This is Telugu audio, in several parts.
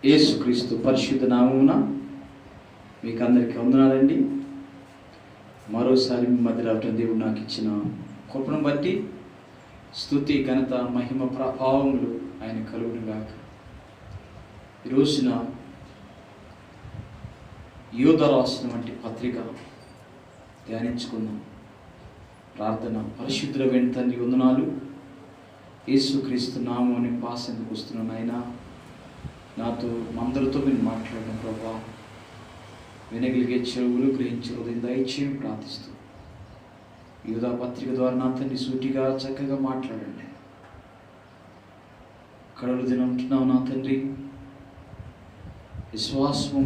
యేసుక్రీస్తు పరిశుద్ధ నామమున మీకు అందరికీ వందనాలండి. మరోసారి మీ మధ్య రావటం దేవుడు నాకు ఇచ్చిన కృపను బట్టి స్తుతి, ఘనత, మహిమ, ప్రభావములు ఆయన కలుగునుగాక. ఈ రోజున యోధా రాసిన వంటి పత్రిక ధ్యానించుకుందాం. ప్రార్థన. పరిశుద్ధుల వెంట తండ్రి వందనాలు. యేసుక్రీస్తు నామముని పాసెందుకు వస్తున్నాను ఆయన. నాతో అందరితో మీరు మాట్లాడడం ప్రభా, వినగలిగే చెవులు గ్రహించే హృదయం దయచేసి ప్రార్థిస్తూ యోధా పత్రిక ద్వారా నా తండ్రి సూటిగా చక్కగా మాట్లాడండి. కడలు దినంటున్నావు నా తండ్రి. విశ్వాసము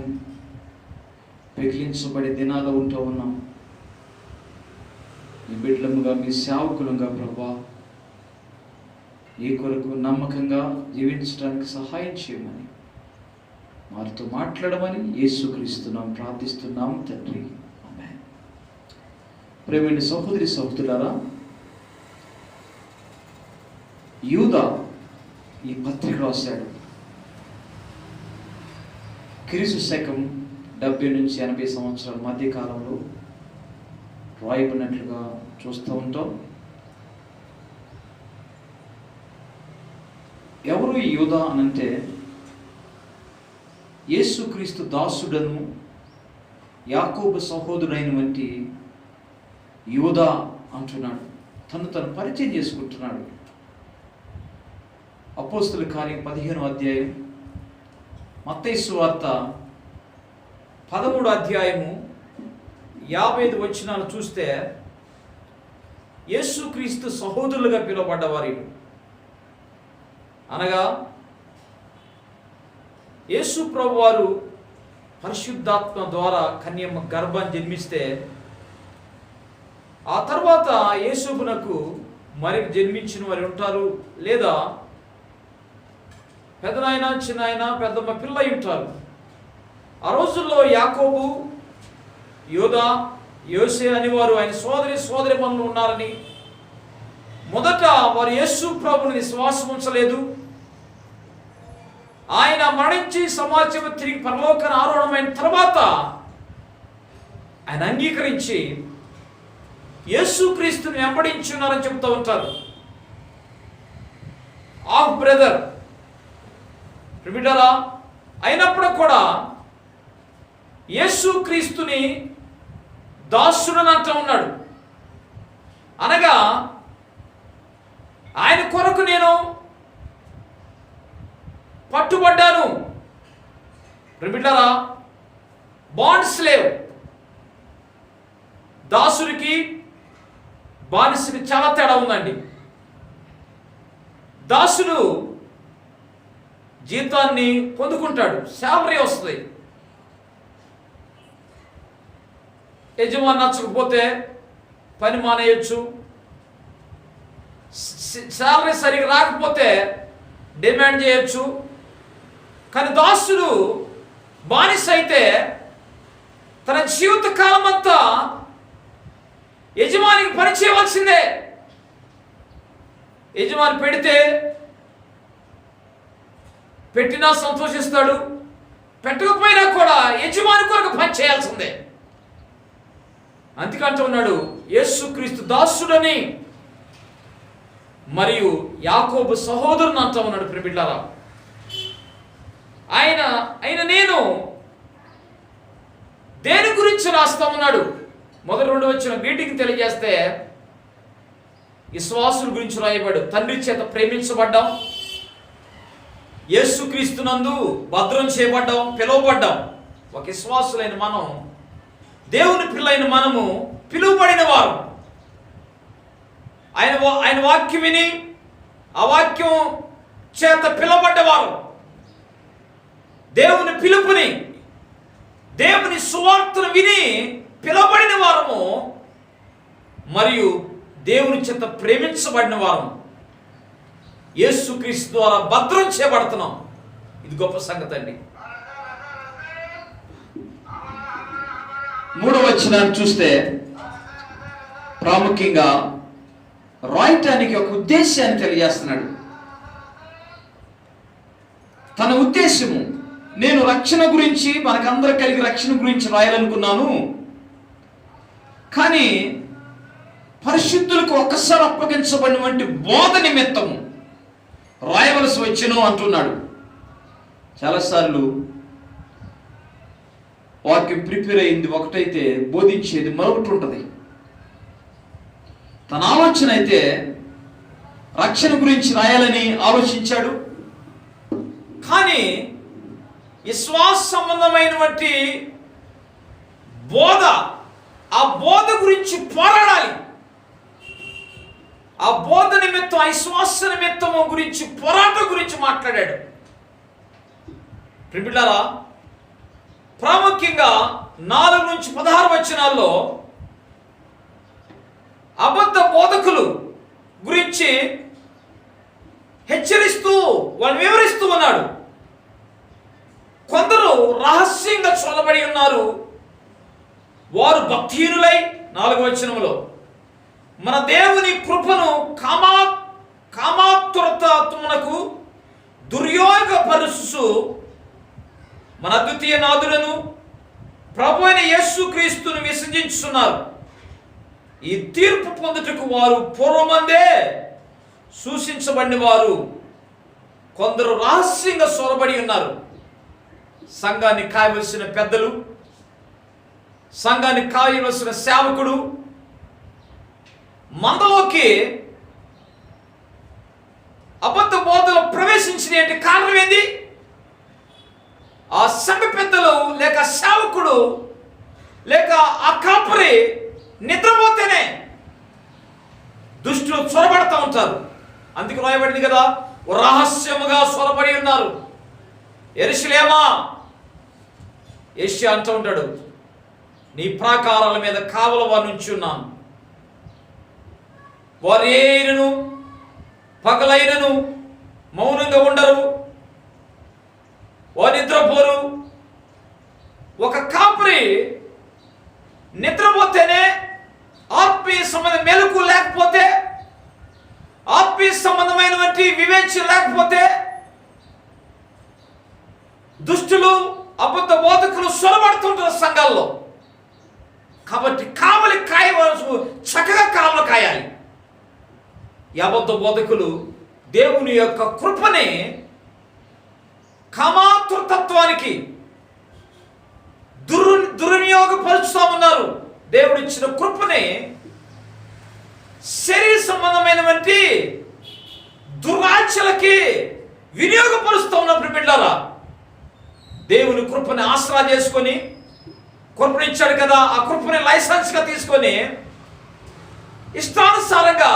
పెకిలించబడే దినాల్లో ఉంటూ ఉన్నాం. మీ బిడ్డలముగా, మీ సేవకులుగా ప్రభా, ఈ కొరకు నమ్మకంగా జీవించడానికి సహాయం చేయమని, వారితో మాట్లాడమని యేసుక్రీస్తున్నాం ప్రార్థిస్తున్నాం తండ్రి. ఆమేన్. ప్రియమైన సహోదరి సహోదరులారా, యూదా ఈ పత్రిక రాశాడు. క్రీస్తు శకం 70 నుంచి 80 సంవత్సరాల మధ్య కాలంలో రాయబడినట్లుగా చూస్తూ ఉంటాం. ఎవరు ఈ యూదా అనంటే, యేసుక్రీస్తు దాసుడను యాకోబు సహోదరుడైన వంటి యూదా అంటున్నాడు. తను పరిచయం చేసుకుంటున్నాడు. అపోస్తుల కార్యం 15వ అధ్యాయం, మత్తయి సువార్త 13వ అధ్యాయము 55 వచనాలు చూస్తే, యేసుక్రీస్తు సహోదరులుగా పిలువబడ్డవారు అనగా యేసు ప్రభు వారు పరిశుద్ధాత్మ ద్వారా కన్యమ్మ గర్భాన్ని జన్మిస్తే, ఆ తర్వాత యేసునకు మరి జన్మించిన వారు ఉంటారు, లేదా పెద్దనాయన, చిన్నాయన, పెద్దమ్మ పిల్ల ఉంటారు. ఆ రోజుల్లో యాకోబు, యోధా, యోసే అని వారు ఆయన సోదరి మనులు ఉన్నారని, మొదట వారు యేసు ప్రభుని విశ్వాసం ఉంచలేదు. ఆయన మరణించి సమాజం తిరిగి పరలోకానికి ఆరోహణమైన తర్వాత ఆయన అంగీకరించి యేసుక్రీస్తుని వెంబడించున్నారని చెబుతూ ఉంటారు. ఆఫ్ బ్రదర్ ప్రిమిటరా అయినప్పుడు కూడా యేసుక్రీస్తుని దాసుడని అంటూ ఉన్నాడు. అనగా ఆయన కొరకు నేను పట్టుబడ్డాను. ప్రిమిటరా బాండ్ స్లేవ్, దాసుడికి బానిసకి చాలా తేడా ఉందండి. దాసుడు జీతాన్ని పొందుకుంటాడు, శాలరీ వస్తుంది. యజమాని నచ్చకపోతే పని మానేయచ్చు. శాలరీ సరిగా రాకపోతే డిమాండ్ చేయొచ్చు. కానీ దాసుడు బానిస అయితే తన జీవిత కాలం అంతా యజమానికి పని చేయవలసిందే. యజమాని పెట్టినా సంతోషిస్తాడు, పెట్టకపోయినా కూడా యజమాని కొరకు పని చేయాల్సిందే. అందుకంటూ ఉన్నాడు యేసుక్రీస్తు దాసుడని మరియు యాకోబు సహోదరుని అంటూ ఉన్నాడు. ప్రియబిడ్డలారా, ఆయన నేను దేని గురించి రాస్తా ఉన్నాడు? మొదటి 2 వచ్చిన మీటింగ్ తెలియజేస్తే విశ్వాసుల గురించి రాయబడు. తండ్రి చేత ప్రేమించబడ్డాం, యేసుక్రీస్తునందు భద్రం చేయబడ్డాం, పిలువబడ్డాం. ఒక విశ్వాసులైన మనం, దేవుని పిల్లైన మనము పిలువబడిన వారు. ఆయన వాక్యం విని ఆ వాక్యం చేత పిలువబడ్డవారు. దేవుని పిలుపుని, దేవుని సువార్తను విని పిలువబడిన వారము, మరియు దేవుని చేత ప్రేమించబడిన వారము. యేసుక్రీస్తు ద్వారా భద్రం చేయబడుతున్నాం. ఇది గొప్ప సంగతి అండి. 3వ వచనాన్ని చూస్తే ప్రాముఖ్యంగా రాయటానికి ఒక ఉద్దేశాన్ని తెలియజేస్తున్నాడు. తన ఉద్దేశము నేను రక్షణ గురించి, మనకందరూ కలిగి రక్షణ గురించి రాయాలనుకున్నాను. కానీ పరిశుద్ధులకు ఒక్కసారి అప్పగించబడినటువంటి బోధ నిమిత్తము రాయవలసి వచ్చెను అంటున్నాడు. చాలాసార్లు వాక్యం ప్రిపేర్ అయింది ఒకటైతే బోధించేది మరొకటి ఉంటుంది. తన ఆలోచన అయితే రక్షణ గురించి రాయాలని ఆలోచించాడు. కానీ విశ్వాస సంబంధమైనటువంటి బోధ, ఆ బోధ గురించి పోరాడాలి. ఆ బోధ నిమిత్తం, విశ్వాస నిమిత్తము గురించి, పోరాటం గురించి మాట్లాడాడు. ప్రియులారా, ప్రాముఖ్యంగా 4 నుంచి 16 వచనాల్లో అబద్ధ బోధకులు గురించి హెచ్చరిస్తూ, వాళ్ళు వివరిస్తూ ఉన్నాడు. కొందరు రహస్యంగా చొరబడి ఉన్నారు, వారు భక్తిహీనులై 4వ వచనంలో మన దేవుని కృపను కామాతురతమునకు దుర్యోగపరుచు మన అద్వితీయ నాథులను ప్రభు అయిన యేసుక్రీస్తును విసర్జించుతున్నారు. ఈ తీర్పు పొందుటకు వారు పూర్వమందే సూచించబడిన వారు. కొందరు రహస్యంగా చొరబడి ఉన్నారు. సంఘాన్ని కాయవలసిన పెద్దలు, సంఘాన్ని కాయవలసిన సేవకుడు మందలోకి అబద్ధ బోధలు ప్రవేశించిన కారణం ఏంది? ఆ సంఘ పెద్దలు లేక సేవకుడు లేక ఆ కాపరి నిద్రపోతేనే దుష్టులు చొరబడతా ఉంటారు. అందుకు రాయబడింది కదా, రహస్యముగా చొరబడి ఉన్నారు. యెరూషలేమా, యెషయా అంటూ ఉంటాడు, నీ ప్రాకారాల మీద కావల వారి నుంచి ఉన్నాను. వారు ఏనను పగలైనను మౌనంగా ఉండరు, వారు నిద్రపోరు. ఒక కాపరి నిద్రపోతేనే, ఆత్మీయ సంబంధ మెలకు లేకపోతే, ఆత్మీయ సంబంధమైనటువంటి వివేచన లేకపోతే దుష్టులు, అబద్ధ బోధకులు సొరబడుతుంటారు సంఘాల్లో. కాబట్టి కావలి కాయవలసి, చక్కగా కావలి కాయాలి. ఈ అబద్ధ బోధకులు దేవుని యొక్క కృపని కామాతురతత్వానికి దుర్వినియోగపరుచుతా ఉన్నారు. దేవుడిచ్చిన కృపని శరీర సంబంధమైనటువంటి దురాచలకి వినియోగపరుస్తూ ఉన్నప్పుడు బిడ్డలారా, దేవుని కృపని ఆసరా చేసుకొని, కృపనిచ్చాడు కదా, ఆ కృపని లైసెన్స్గా తీసుకొని ఇష్టానుసారంగా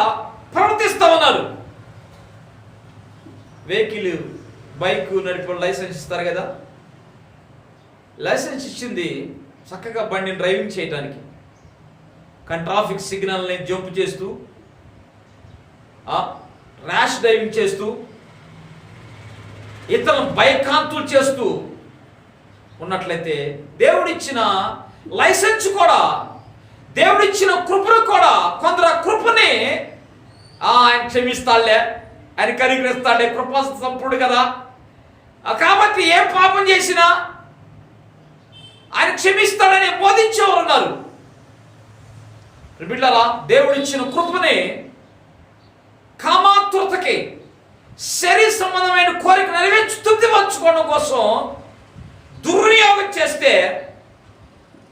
ప్రవర్తిస్తూ ఉన్నారు. వెహికల్, బైక్ నడిపే లైసెన్స్ ఇస్తారు కదా, లైసెన్స్ ఇచ్చింది చక్కగా బండిని డ్రైవింగ్ చేయడానికి. కానీ ట్రాఫిక్ సిగ్నల్ని జంప్ చేస్తూ, ర్యాష్ డ్రైవింగ్ చేస్తూ, ఇతరులను భయకాంతులు చేస్తూ ఉన్నట్లయితే దేవుడిచ్చిన లైసెన్స్ కూడా, దేవుడిచ్చిన కృపను కూడా, కొందరు ఆ కృపని ఆయన క్షమిస్తాడులే, ఆయన కనికరిస్తాడే, కృపా సంపూర్ణుడు కదా, కాబట్టి ఏ పాపం చేసినా ఆయన క్షమిస్తాడని బోధించేవారు ఉన్నారు. బిడ్డలారా, దేవుడిచ్చిన కృపని కామాతురతకి, శరీర సంబంధమైన కోరిక నెరవేర్చి తృప్తి పంచుకోవడం కోసం దుర్వినియోగం చేస్తే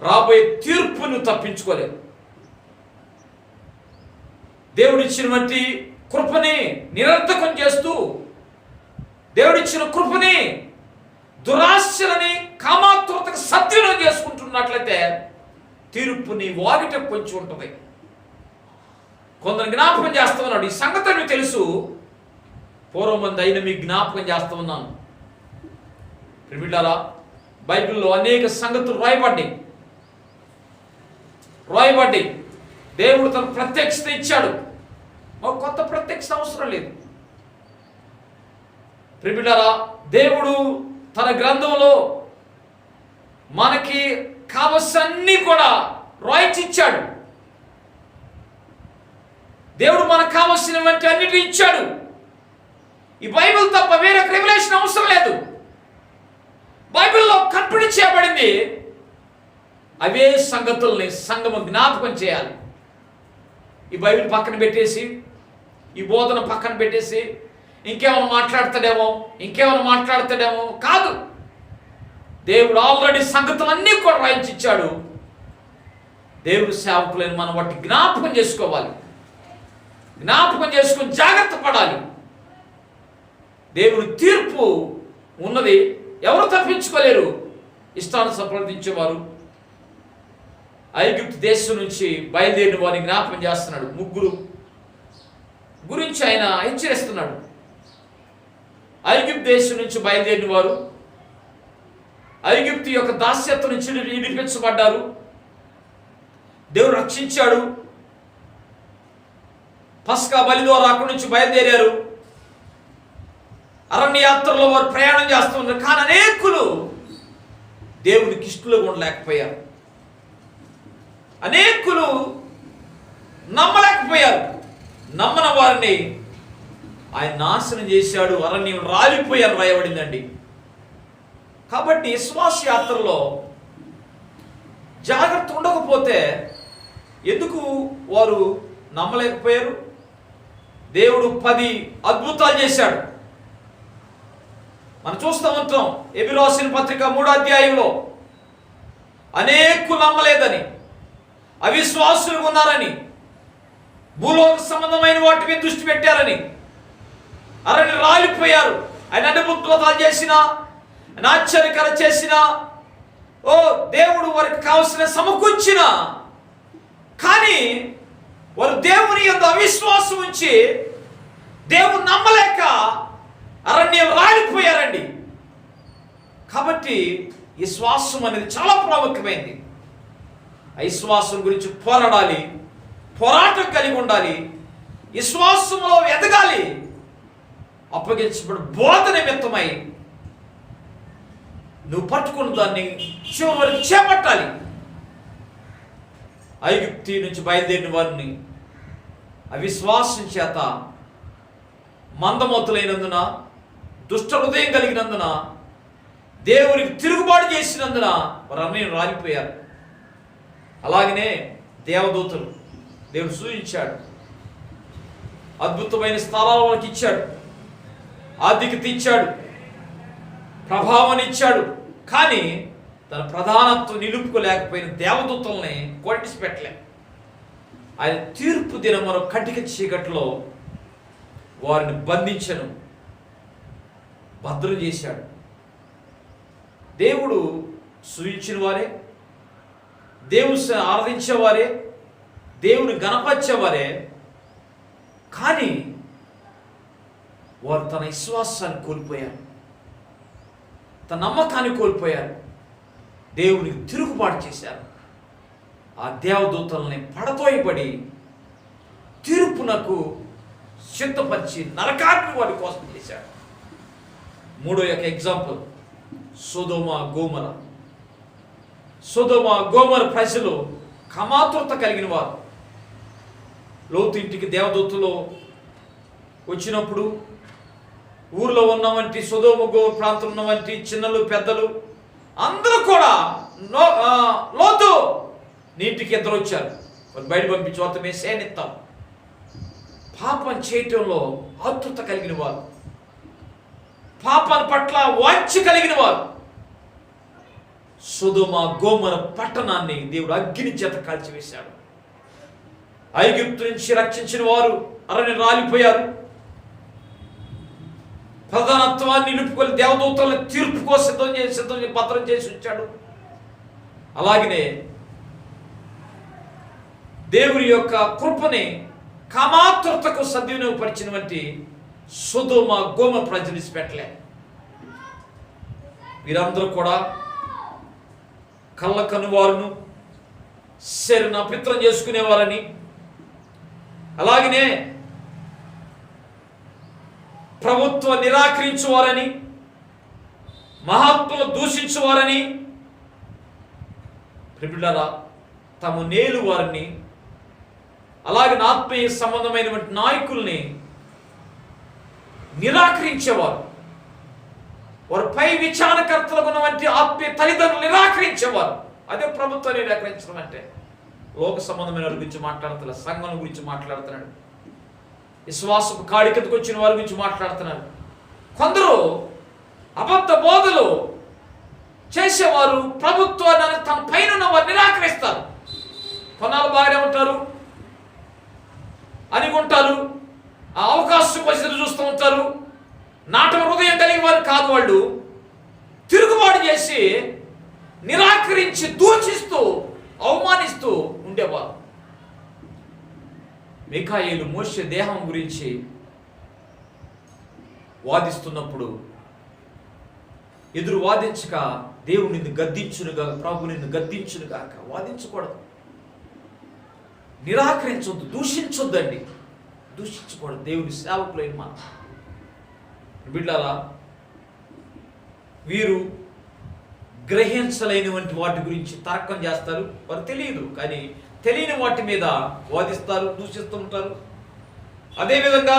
రాబోయే తీర్పును తప్పించుకోలేవు. దేవుడిచ్చినటువంటి కృపని నిరర్థకం చేస్తూ, దేవుడిచ్చిన కృపని దురాశలని కామాతురతకు సద్వినియోగం చేసుకుంటున్నట్లయితే తీర్పుని వాగిట పొంచి ఉంటుంది. కొందరు జ్ఞాపకం చేస్తూ ఉన్నాడు. ఈ సంగతి మీకు తెలుసు, పూర్వమంది అయిన మీకు జ్ఞాపకం చేస్తూ ఉన్నాను. ప్రియులారా, బైబిల్లో అనేక సంగతులు రాయబడ్డాయి. దేవుడు తన ప్రత్యక్షత ఇచ్చాడు. ఒక కొత్త ప్రత్యక్షత అవసరం లేదు. ప్రియులారా, దేవుడు తన గ్రంథంలో మనకి కావలసన్నీ కూడా రాయించిచ్చాడు. దేవుడు మనకు కావలసినవంటి అన్నిటి ఇచ్చాడు. ఈ బైబిల్ తప్ప వేరే రెవల్యూషన్ అవసరం లేదు. చేయబడింది. అవే సంగతుల్ని సంఘము జ్ఞాపకం చేయాలి. ఈ బైబిల్ పక్కన పెట్టేసి, ఈ బోధన పక్కన పెట్టేసి ఇంకేమైనా మాట్లాడతాడేమో కాదు. దేవుడు ఆల్రెడీ సంగతులన్నీ కూడా రాయించి ఇచ్చాడు. దేవుడు సేవకులైన మనం వాటి జ్ఞాపకం చేసుకోవాలి, జ్ఞాపకం చేసుకుని జాగ్రత్త పడాలి. దేవుడు తీర్పు ఉన్నది, ఎవరు తప్పించుకోలేరు. ఇష్టానుసారం ప్రవర్తించేవారు ఐగుప్తు దేశం నుంచి బయలుదేరిన వారిని జ్ఞాపకం చేస్తున్నాడు. 3 గురించి ఆయన హెచ్చరిస్తున్నాడు. ఐగుప్తు దేశం నుంచి బయలుదేరిన వారు ఐగుప్తు యొక్క దాస్యత్వం నుంచి విడిపించబడ్డారు. దేవుడు రక్షించాడు. పస్కా బలి ద్వారా అక్కడి నుంచి బయలుదేరారు. అరణ్య యాత్రలో వారు ప్రయాణం చేస్తున్నారు. కానీ అనేకులు దేవునికి ఇష్టలుగా ఉండలేకపోయారు. అనేకులు నమ్మలేకపోయారు. నమ్మన వారిని ఆయన నాశనం చేశాడు. అరణ్యం రాలిపోయారు రాయబడిందండి. కాబట్టి విశ్వాస యాత్రలో జాగ్రత్త ఉండకపోతే ఎందుకు వారు నమ్మలేకపోయారు? దేవుడు 10 అద్భుతాలు చేశాడు. మనం చూస్తూ ఉంటాం. ఎబిలు రాసిన పత్రిక 3వ అధ్యాయంలో అనేకులు నమ్మలేదని, అవిశ్వాసులుగా ఉన్నారని, భూలోక సంబంధమైన వాటి మీద దృష్టి పెట్టారని, అరణ్యం రాలిపోయారు. ఆయన అద్భుతాలు చేసిన, ఆయన ఆశ్చర్యకర చేసిన, దేవుడు వారికి కావలసిన సమకూర్చిన, కానీ వారు దేవుని యందు అవిశ్వాసం ఉంచి దేవుని నమ్మలేక అరణ్యం రాలిపోయారండి. కాబట్టి ఈ శ్వాసం అనేది చాలా ప్రాముఖ్యమైనది. విశ్వాసం గురించి పోరాడాలి, పోరాటం కలిగి ఉండాలి, విశ్వాసంలో ఎదగాలి. అప్పగించబడి బోధ నిమిత్తమై నువ్వు పట్టుకున్న దాన్ని చివరి వరకు చేపట్టాలి. ఐగుప్తు నుంచి బయలుదేరిన వారిని అవిశ్వాసం చేత, మందమతులైనందున, దుష్ట హృదయం కలిగినందున, దేవునికి తిరుగుబాటు చేసినందున వారు అన్నీ రాలిపోయారు. అలాగనే దేవదూతలు దేవుడు సూచించాడు, అద్భుతమైన స్థలాలు వాళ్ళకి ఇచ్చాడు, ఆధిక్యత ఇచ్చాడు, ప్రభావాన్ని ఇచ్చాడు. కానీ తన ప్రధానత్వం నిలుపుకోలేకపోయిన దేవదూతల్ని కొట్టిసి పెట్టలే. ఆయన తీర్పు దినం మరో కటిక చీకట్లో వారిని బంధించను, భద్రం చేశాడు. దేవుడు సూచించిన వారే, దేవుని ఆరాధించేవారే, దేవుని గణపరిచేవారే, కానీ వారు తన విశ్వాసాన్ని కోల్పోయారు, తన నమ్మకాన్ని కోల్పోయారు, దేవునికి తిరుగుబాటు చేశారు. ఆ దేవదూతల్ని పడతోయబడి తీర్పునకు సిద్ధపరిచి నరకాన్ని వారి కోసం చేశాడు. 3వ ఎగ్జాంపుల్ సొదొమ గోమర. సొదొమ గోమర ప్రజలు కామాతురత కలిగిన వారు. లోతు ఇంటికి దేవదూతలు వచ్చినప్పుడు ఊర్లో ఉన్నవంటి సొదొమ గోమర ప్రాంతంలో ఉన్నవంటి చిన్నలు పెద్దలు అందరూ కూడా లోతు నీటికి ఇద్దరు వచ్చారు. బయట పంపించి వాళ్ళతో మేము సేనిస్తాం. పాపం చేయటంలో ఆతృత కలిగిన వారు, పాపం పట్ల వాంఛ కలిగిన వారు. సొదొమ గోమర పట్టణాన్ని దేవుడు అగ్ని చేత కాల్చివేశాడు. ఐగుప్తు నుంచి రక్షించిన వారు అరణ్యం రాలిపోయారు. ప్రధానత్వాన్ని నిలుపుకొని దేవదూతలను తీర్పుకో సిద్ధం చేసి భద్రం చేసి ఉంచాడు. అలాగనే దేవుని యొక్క కృపని కామాతురతకు సద్వినియోగపరిచినటువంటి సొదొమ గోమర ప్రజలు ఇచ్చిపెట్టలే. వీరందరూ కూడా కళ్ళ కనువారును, శరీరం అపిత్రం చేసుకునేవారని, అలాగనే ప్రభుత్వం నిరాకరించువారని, మహాత్ములు దూషించువారని, ప్రియులారా తమ నేలు వారిని, అలాగే ఆత్మీయ సంబంధమైనటువంటి నాయకుల్ని నిరాకరించేవారు. వారు పై విచారణకర్తలకు ఉన్నటువంటి ఆత్మీయ తల్లిదండ్రులు నిరాకరించేవారు. అదే ప్రభుత్వాన్ని నిరాకరించడం అంటే. లోక సంబంధమైన వారి గురించి మాట్లాడుతున్నారు, సంఘం గురించి మాట్లాడుతున్నాడు, విశ్వాసపు కాడికతకు వచ్చిన వారి గురించి మాట్లాడుతున్నారు. కొందరు అబద్ధ బోధలు చేసేవారు ప్రభుత్వాన్ని తన పైన వారు నిరాకరిస్తారు. కొన్నాళ్ళు బాగానే ఉంటారు, అనుకుంటారు, ఆ అవకాశం పరిస్థితులు చూస్తూ ఉంటారు. నాట హృదయం కలిగిన వారు కాదు, వాళ్ళు తిరుగుబాటు చేసి నిరాకరించి దూషిస్తూ అవమానిస్తూ ఉండేవారు. మీకాయేలు మోషే దేహం గురించి వాదిస్తున్నప్పుడు ఎదురు వాదించక దేవుడు నిన్ను గద్దించునుగా, ప్రభు నిన్ను గద్దించునుగాక. వాదించకూడదు, నిరాకరించొద్దు, దూషించొద్దండి, దూషించకూడదు. దేవుని సేవకులైన మనం బిడ్డలారా, వీరు గ్రహించలేనివంటి వాటి గురించి తర్కం చేస్తారు. వారు తెలియదు, కానీ తెలియని వాటి మీద వాదిస్తారు, దూషిస్తూ ఉంటారు. అదేవిధంగా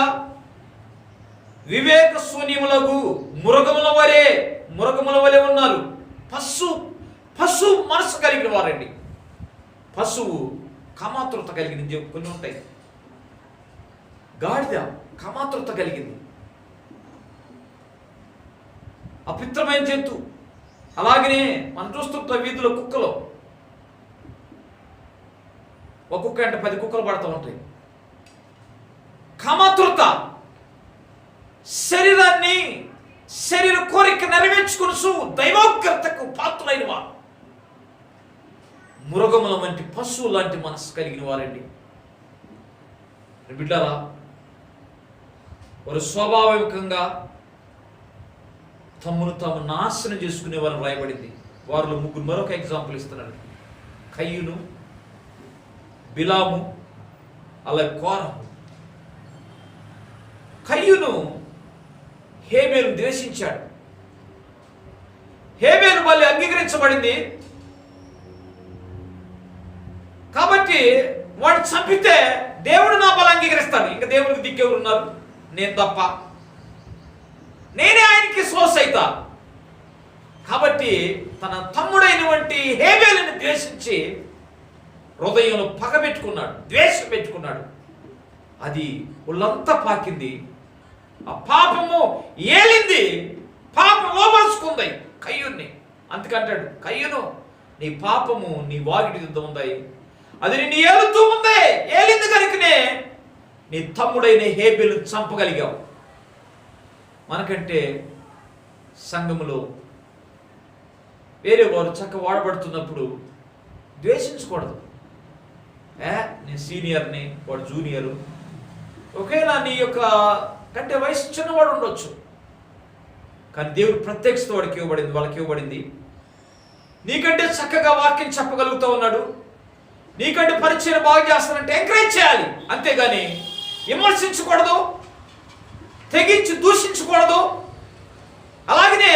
వివేక శూన్యములకు మృగముల వలె ఉన్నారు. పశు మనసు కలిగిన వారండి. పశువు కామాతృత కలిగింది, కొన్ని ఉంటాయి. గాడిద కామాతృత కలిగింది, అపిత్రమైన జంతువు. అలాగనే మనం చూస్తుంటాం వీధిలో కుక్కలు, ఒక కుక్క అంటే 10 కుక్కలు పడుతూ ఉంటాయి. కామాతృత, శరీర కోరిక నెరవేర్చుకుని దైవోగ్రతకు పాత్రులైన వారు, మృగముల వంటి పశువు లాంటి మనసు కలిగిన వారండి. బిడ్డరా, వారు స్వాభావికంగా తమను తాము నాశనం చేసుకునే వారు రాయబడింది. వారిలో ముగ్గురు మరొక ఎగ్జాంపుల్ ఇస్తున్నాడు. కయ్యూను, బిలాము, అలాగే కోరహు. కయ్యూను హేబేలు ద్వేషించాడు. హేబేలు బలి అంగీకరించబడింది కాబట్టి వాడు చంపితే దేవుడు నా బలి అంగీకరిస్తాడు. ఇంకా దేవుడికి దిక్కెవరు ఉన్నారు? నేను తప్ప, నేనే ఆయనకి సోర్స్ అవుతా. కాబట్టి తన తమ్ముడైనటువంటి హేబేలుని ద్వేషించి హృదయంలో పగ పెట్టుకున్నాడు, ద్వేషం పెట్టుకున్నాడు. అది ఒళ్ళంతా పాకింది. ఆ పాపము ఏలింది, పాపం లోపరుచుకుంది కయ్యూని. అందుకంటాడు, కయ్యూను, నీ పాపము నీ వాకిటి యుద్ధ ఉంది, అది నిన్ను ఏలుతూ ఉంది. ఏలింది కనుకనే నీ తమ్ముడైన హేబేలు చంపగలిగావు. మనకంటే సంఘములో వేరే వారు చక్క వాడబడుతున్నప్పుడు ద్వేషించకూడదు. నేను సీనియర్ని, వాడు జూనియరు, ఒకేలా నీ యొక్క కంటే వయసు చిన్నవాడు ఉండొచ్చు, కానీ దేవుడు ప్రత్యక్షత వాళ్ళకి ఇవ్వబడింది. నీకంటే చక్కగా వాక్యం చెప్పగలుగుతూ ఉన్నాడు, నీకంటే పరిచయం బాగా చేస్తానంటే ఎంకరేజ్ చేయాలి, అంతేగాని విమర్శించకూడదు, తెగించి దూషించకూడదు. అలాగనే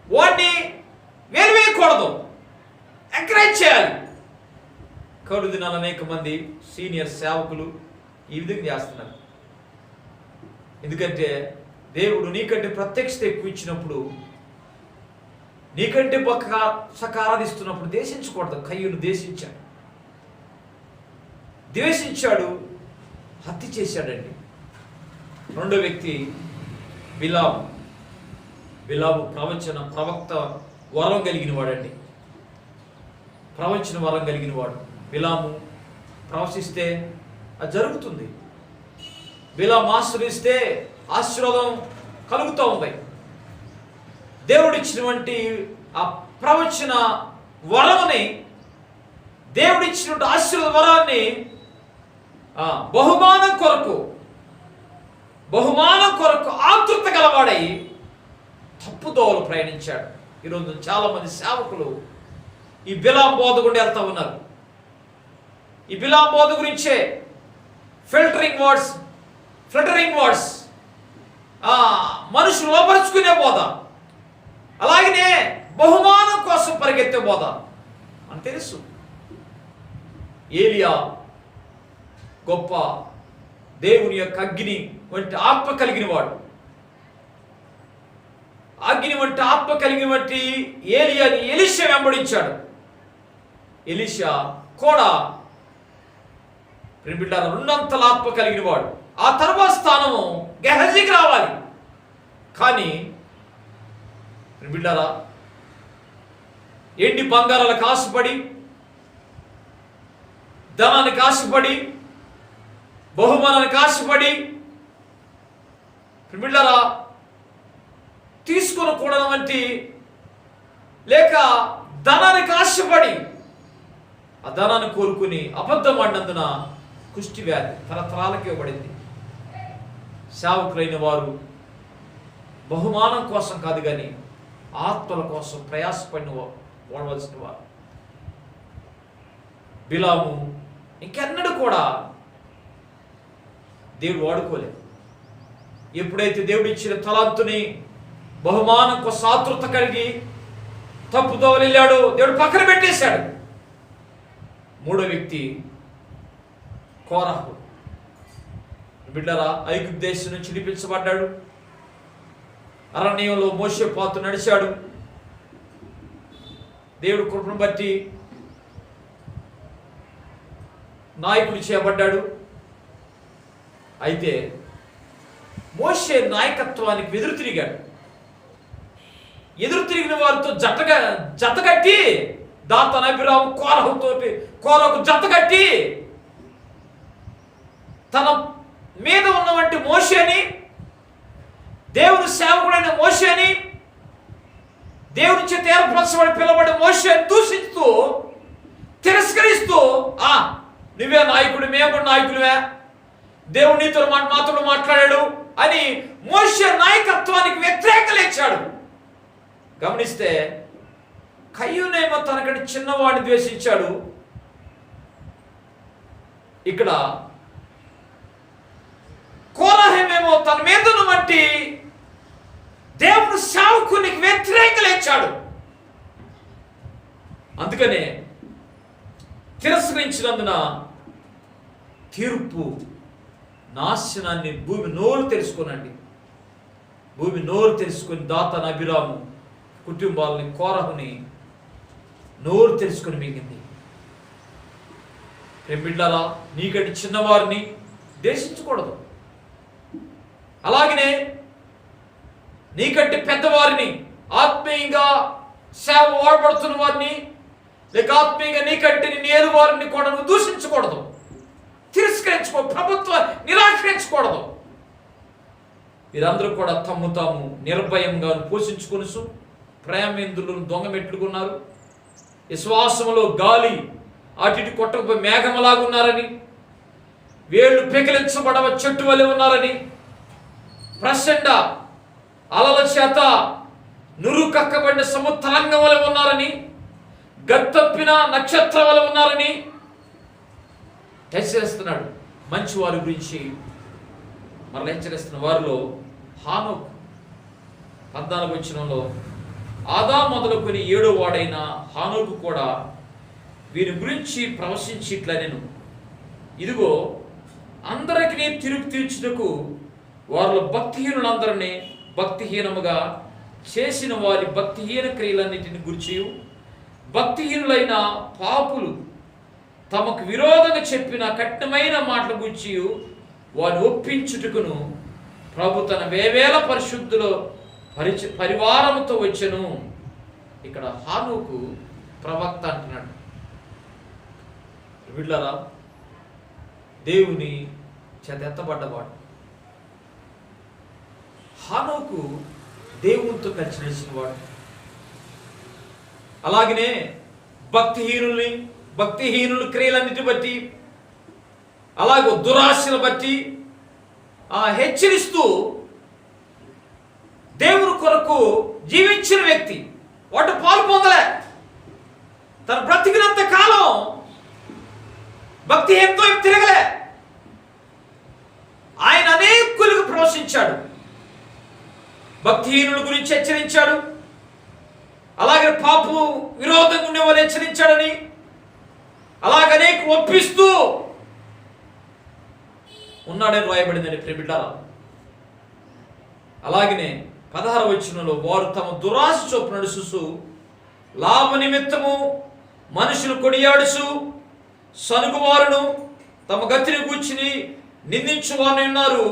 వాడిని వేయకూడదు, ఎంకరేజ్ చేయాలి. కౌలు దినాలు అనేక మంది సీనియర్ సేవకులు ఈ విధంగా చేస్తున్నారు. ఎందుకంటే దేవుడు నీకంటే ప్రత్యక్షత ఎక్కువ ఇచ్చినప్పుడు, నీకంటే చక్క ఆరాధిస్తున్నప్పుడు దేశించకూడదు. కయ్యూను ద్వేషించాడు, హత్య చేశాడండి. రెండో వ్యక్తి బిలాము ప్రవక్త వరం కలిగిన వాడండి. ప్రవచన వరం కలిగిన వాడు. బిలాము ప్రవచిస్తే అది జరుగుతుంది. బిలాము ఆశ్రయిస్తే ఆశీర్వాదం కలుగుతూ ఉంది. దేవుడిచ్చినటువంటి ఆ ప్రవచన వరముని, దేవుడిచ్చినటువంటి ఆశీర్వాద వరాన్ని బహుమానం కొరకు ఆతృత గలవాడై తప్పుదోవలు ప్రయాణించాడు. ఈరోజు చాలా మంది సేవకులు ఈ బిలాం బోధ గుండా వెళ్తా ఉన్నారు. ఈ బిలాం బోధ గురించే ఫిల్టరింగ్ వర్డ్స్ మనుషులు లోపరుచుకునే బోధ, అలాగనే బహుమానం కోసం పరిగెత్తే బోధ అని తెలుసు. ఏలియా గొప్ప దేవుని యొక్క అగ్ని వంటి ఆత్మ కలిగిన వాడు. అగ్ని వంటి ఆత్మ కలిగిన వంటి ఏలియాని ఎలీషా వెంబడించాడు. ఎలీషా కూడా బిడ్డలారా రెండంతల ఆత్మ కలిగిన వాడు. ఆ తర్వాత స్థానము గెహజీకి రావాలి. కానీ బిడ్డలారా ఎండి బంగారాలకు ఆశపడి, ధనానికి ఆశపడి, బహుమానానికి ఆశపడి బిడ్డలారా తీసుకొనకూడదు వంటి, లేక ధనానికి ఆశపడి ఆ ధనాన్ని కోరుకుని అబద్ధం ఆడినందున కుష్టి వ్యాధి తరతరాలకు ఇవ్వబడింది. సేవకులైన వారు బహుమానం కోసం కాదు కానీ ఆత్మల కోసం ప్రయాసపడిన వాడవలసిన వారు. బిలాము ఇంకెన్నడూ కూడా దేవుడు వాడుకోలేదు. ఎప్పుడైతే దేవుడు ఇచ్చిన తలాంతుని బహుమానం కోసం ఆతృత కలిగి తప్పుదోవలు వెళ్ళాడో దేవుడు పక్కన పెట్టేశాడు. మూడో వ్యక్తి కోరహు. బిడ్డరా ఐగుప్తు దేశం నుంచి విడిపించబడ్డాడు. అరణ్యంలో మోషే పాతు నడిచాడు. దేవుడు కృపను బట్టి నాయకుడు చేయబడ్డాడు. అయితే మోషే నాయకత్వానికి ఎదురు తిరిగాడు. ఎదురు తిరిగిన వారితో జతగట్టి దాతాను అబీరాము కోరహకు జతగట్టి తన మీద ఉన్నవంటి మోషేని, దేవుని సేవకుడైన మోషేని, దేవుని చేత ఏర్పరచబడి పిలబడి మోషేని దూషిస్తూ తిరస్కరిస్తూ, నువ్వే నాయకుడు, మేము కూడా నాయకుడివే, దేవుడు నీతో మాతో మాట్లాడాడు అని మోషే నాయకత్వానికి వ్యతిరేకలేచాడు. గమనిస్తే కయ్యూనేమో తనకంటే చిన్నవాడిని ద్వేషించాడు. ఇక్కడ కోరహేమేమో తన మీద ఉన్నటువంటి దేవుడు సేవకునికి వ్యతిరేకలేచాడు. అందుకనే తిరస్కరించినందున తీర్పు నాశనాన్ని భూమి నోరు తెలుసుకోనండి. భూమి నోరు తెలుసుకొని దాతాను అబీరాము కుటుంబాలని, కోరహుని నోరు తెలుసుకొని మిగింది. బిడ్డలారా నీకంటే చిన్నవారిని దేశించకూడదు. అలాగనే నీకంటే పెద్దవారిని, ఆత్మీయంగా సేవ వాడబడుతున్న వారిని, లేక ఆత్మీయంగా నీకంటే నేరు వారిని కూడా నువ్వు దూషించకూడదు, తిరస్కరించుకో, ప్రభుత్వాన్ని నిరాకరించకూడదు. వీరందరూ కూడా తమ్ము తాము నిర్భయంగా పోషించుకొనుసు ప్రేమేంద్రులను దొంగ మెట్టుకున్నారు. విశ్వాసములో గాలి అటు కొట్టకపోయి మేఘమలాగున్నారని, వేళ్ళు పెకిలించబడవ చెట్టు వలె ఉన్నారని, ప్రచండ అలల చేత నురు కక్కబడిన సముద్రంగం వలె ఉన్నారని, గత్తప్పిన నక్షత్రం వలె ఉన్నారని హెచ్చరిస్తున్నాడు. మంచి వారి గురించి మరలా హెచ్చరిస్తున్న వారిలో హానోకు 14వ వచనంలో ఆదా మొదలుకొని 7వ వాడైన హానోకు కూడా వీరి గురించి ప్రవశించి ఇట్లా, నేను ఇదిగో అందరికీ తీర్పు తీర్చుటకు వారిలో భక్తిహీనులందరినీ భక్తిహీనముగా చేసిన వారి భక్తిహీన క్రియలన్నిటిని గురించి, భక్తిహీనులైన పాపులు తమకు విరోధంగా చెప్పిన కఠినమైన మాటల గురించి వారిని ఒప్పించుటకును ప్రభు తన వేవేల పరిశుద్ధుల పరివారముతో వచ్చెను. ఇక్కడ హానోకు ప్రవక్త అంటున్నాడు. వీళ్ళరా దేవుని చేత ఎత్తబడ్డవాడు. హానోకు దేవునితో కలిసి నడిచిన వాడు. అలాగనే భక్తిహీనుల క్రియలన్నిటి బట్టి, అలాగే దురాశను బట్టి హెచ్చరిస్తూ దేవుని కొరకు జీవించిన వ్యక్తి వాటి పాలు పొందలే. తన బ్రతికినంత కాలం భక్తిహీనతో తిరగలే. ఆయన అనేకులకు ప్రవశించాడు, భక్తిహీనుల గురించి హెచ్చరించాడు. అలాగే పాపు విరోధంగా ఉండేవారు హెచ్చరించాడని, అలాగే అనేక ఒప్పిస్తూ ఉన్నాడని రాయబడిందని ప్రియబిడ్డలారా. అలాగనే 16వ వచనంలో వారు తమ దురాశ చొప్పున నడుచుచు లాభ నిమిత్తము మనుషులు కొనియాడుచు సనుగువారును తమ గతిని కూర్చుని నిందించువారు ఉన్నారు.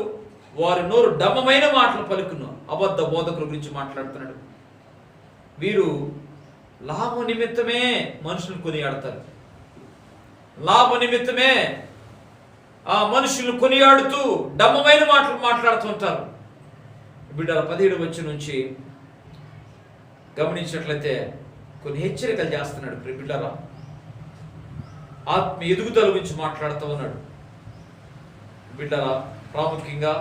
వారి నోరు డమ్మమైన మాటలు పలుకును. అబద్ధ బోధకుల గురించి మాట్లాడుతున్నాడు. వీరు లాభ నిమిత్తమే మనుషులు కొనియాడతారు. లాభ నిమిత్తమే ఆ మనుషులు కొనియాడుతూ డమ్మమైన మాటలు మాట్లాడుతుంటారు. బిడ్డల 17వ వచనం నుంచి గమనించినట్లయితే కొన్ని హెచ్చరికలు చేస్తున్నాడు. బిడ్డల ఆత్మ ఎదుగుదల గురించి మాట్లాడుతూ ఉన్నాడు. బిడ్డల ప్రాముఖ్యంగా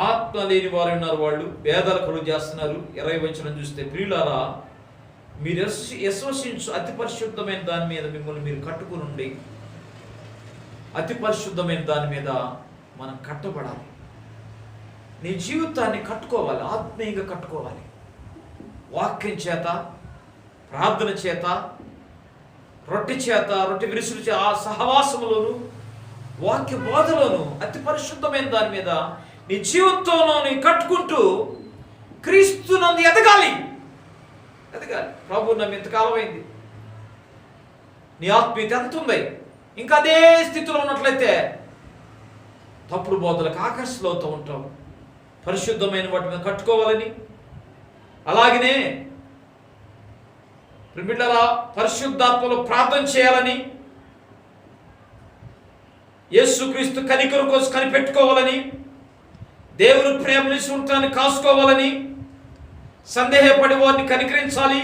ఆత్మ లేని వారు ఉన్నారు, వాళ్ళు వేదాలు కలుగు చేస్తున్నారు. 20వ వచనం చూస్తే, ప్రియులారా మీరు విశ్వసించు అతి పరిశుద్ధమైన దాని మీద మిమ్మల్ని మీరు కట్టుకుని ఉండి, అతి పరిశుద్ధమైన దాని మీద మనం కట్టబడాలి. నీ జీవితాన్ని కట్టుకోవాలి, ఆత్మీయంగా కట్టుకోవాలి. వాక్యం చేత, ప్రార్థన చేత, రొట్టె విరుసులు ఆ సహవాసములోను, వాక్య బోధలోను అతి పరిశుద్ధమైన దాని మీద నీ జీవితంలో నీ కట్టుకుంటూ క్రీస్తునందు ఎదగాలి. ప్రభు నమ్మి ఎంతకాలం అయింది, నీ ఆత్మీయత ఎంత ఉంది? ఇంకా అదే స్థితిలో ఉన్నట్లయితే తప్పుడు బోధలకు ఆకర్షితులవుతూ ఉంటాం. పరిశుద్ధమైన వాటి మీద కట్టుకోవాలని, అలాగనే బిడ్డలా పరిశుద్ధాత్మలో ప్రార్థన చేయాలని, యేసుక్రీస్తు కనికరం కోసం కనిపెట్టుకోవాలని, దేవుని ప్రేమని సూత్రాన్ని కాసుకోవాలని, సందేహపడి వారిని కనికరించాలి,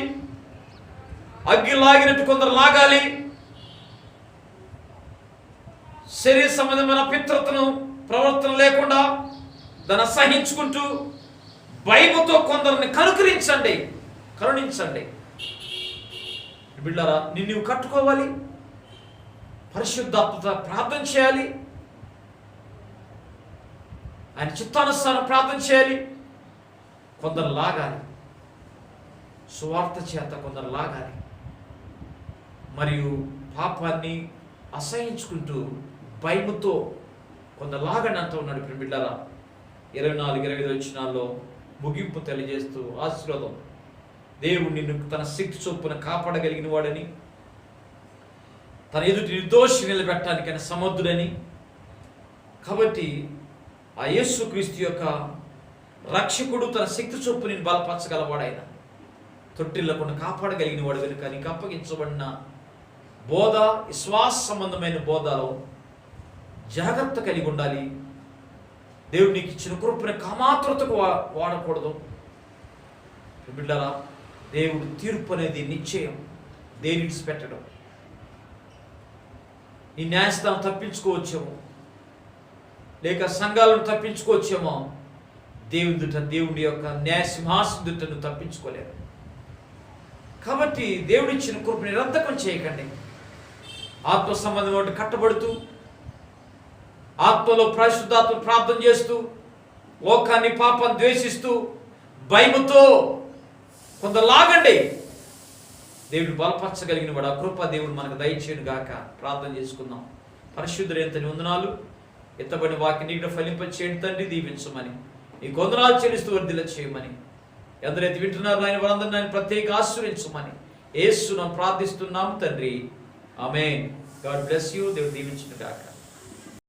అగ్గి లాగినట్టు కొందరు లాగాలి, శరీర సంబంధమైన పితృత్వను ప్రవర్తన లేకుండా దాన్ని అసహించుకుంటూ భయముతో కొందరిని కరుణించండి. బిడ్డలారా, నిన్ను కట్టుకోవాలి, పరిశుద్ధాత్మత ప్రార్థన చేయాలి, ఆయన చిత్తానుసారం ప్రార్థన చేయాలి. కొందరు లాగాలి, సువార్త చేత కొందరు లాగాలి, మరియు పాపాన్ని అసహించుకుంటూ భయముతో కొందరు లాగని అంటూ ఉన్నాడు. ఇప్పుడు బిడ్డలారా 24-25 వచనాల్లో ముగింపు తెలియజేస్తూ ఆశీర్వాదం, దేవుడు నిన్ను తన శక్తి చొప్పున కాపాడగలిగిన వాడని, తన ఎదుటి నిర్దోషి నిలబెట్టడానికి ఆయన సమర్థుడని. కాబట్టి ఆ యేసుక్రీస్తు యొక్క రక్షకుడు తన శక్తి చొప్పు నేను బలపరచగలవాడు. ఆయన తొట్టిల్లకుండా కాపాడగలిగిన వాడు కనుక నీకు అప్పగించబడిన బోధ, విశ్వాస సంబంధమైన బోధలో జాగ్రత్త కలిగి ఉండాలి. దేవుడు నీకు ఇచ్చిన కృపని కామాతృతకు వాడకూడదు. బిడ్డలారా, దేవుడు తీర్పు అనేది నిశ్చయం, దేని పెట్టడం. నీ న్యాయస్థానం తప్పించుకోవచ్చేమో, లేక సంఘాలను తప్పించుకోవచ్చేమో, దేవుడి యొక్క న్యాయ సింహాసనం తప్పించుకోలేరు. కాబట్టి దేవుడిచ్చిన కృపని రద్దకం చేయకండి. ఆత్మ సంబంధం కట్టబడుతూ, ఆత్మలో పరిశుద్ధాత్మ ప్రార్థన చేస్తూ, లోకాన్ని పాపాన్ని ద్వేషిస్తూ, భయముతో కొందరు లాగండి. దేవుడు బలపరచగలిగిన వాడు. ఆ కృప దేవుడు మనకు దయచేయును గాక. ప్రార్థన చేసుకుందాం. పరిశుద్ధుడు ఎంతని వందనాలు, ఎత్తబడిన వాక్య నీటిలో ఫలింపచేయండి తండ్రి, దీవించమని, ఈ వందనాలు చెల్లిస్తూ వర్ధిల్ల చేయమని, ఎందరైతే వింటున్నారు ఆయన వారందరినీ ఆయన ప్రత్యేక ఆశీర్వదించమని యేసును ప్రార్థిస్తున్నాం తండ్రి. ఆమేన్. God bless you. దేవుడు దీవించును గాక.